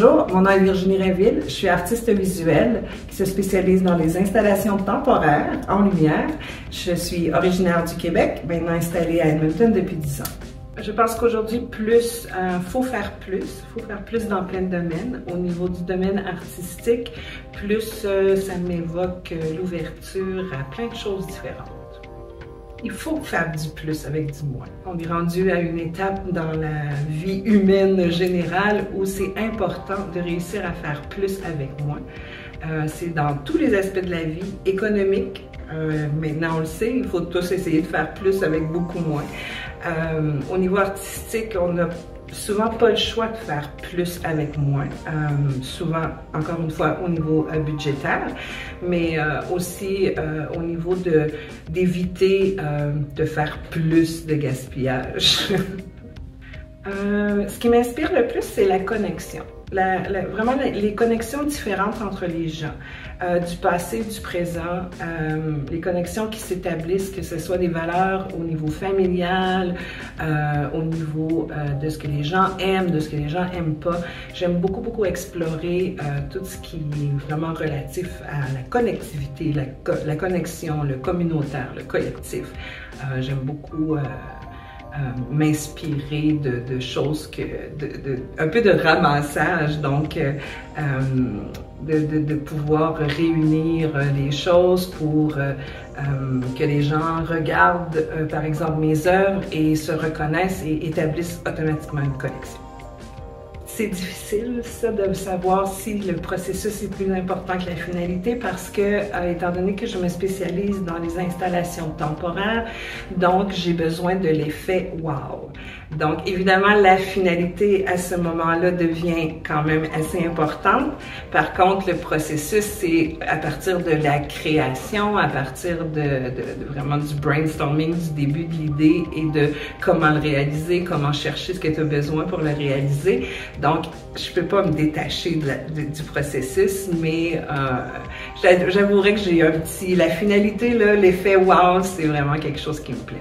Bonjour, mon nom est Virginie Rainville. Je suis artiste visuelle qui se spécialise dans les installations temporaires en lumière. Je suis originaire du Québec, maintenant installée à Edmonton depuis 10 ans. Je pense qu'aujourd'hui, faut faire plus dans plein de domaines. Au niveau du domaine artistique, ça m'évoque l'ouverture à plein de choses différentes. Il faut faire du plus avec du moins. On est rendu à une étape dans la vie humaine générale où c'est important de réussir à faire plus avec moins. C'est dans tous les aspects de la vie, économique. Maintenant, on le sait, il faut tous essayer de faire plus avec beaucoup moins. Au niveau artistique, on n'a souvent pas le choix de faire plus avec moins. Souvent, encore une fois, au niveau budgétaire, mais aussi au niveau d'éviter de faire plus de gaspillage. Ce qui m'inspire le plus, c'est la connexion. Vraiment les connexions différentes entre les gens, du passé, du présent, les connexions qui s'établissent, que ce soit des valeurs au niveau familial, au niveau de ce que les gens aiment, de ce que les gens n'aiment pas. J'aime beaucoup explorer tout ce qui est vraiment relatif à la connectivité, la connexion, le communautaire, le collectif. J'aime beaucoup m'inspirer de choses un peu de ramassage, donc de pouvoir réunir les choses pour que les gens regardent par exemple mes œuvres et se reconnaissent et établissent automatiquement une connexion. C'est difficile, ça, de savoir si le processus est plus important que la finalité parce que, étant donné que je me spécialise dans les installations temporaires, donc j'ai besoin de l'effet « wow ». Donc, évidemment, la finalité, à ce moment-là, devient quand même assez importante. Par contre, le processus, c'est à partir de la création, à partir vraiment du brainstorming, du début de l'idée et de comment le réaliser, comment chercher ce que tu as besoin pour le réaliser. Donc, je peux pas me détacher du processus, mais j'avouerais que j'ai la finalité, l'effet « wow », c'est vraiment quelque chose qui me plaît.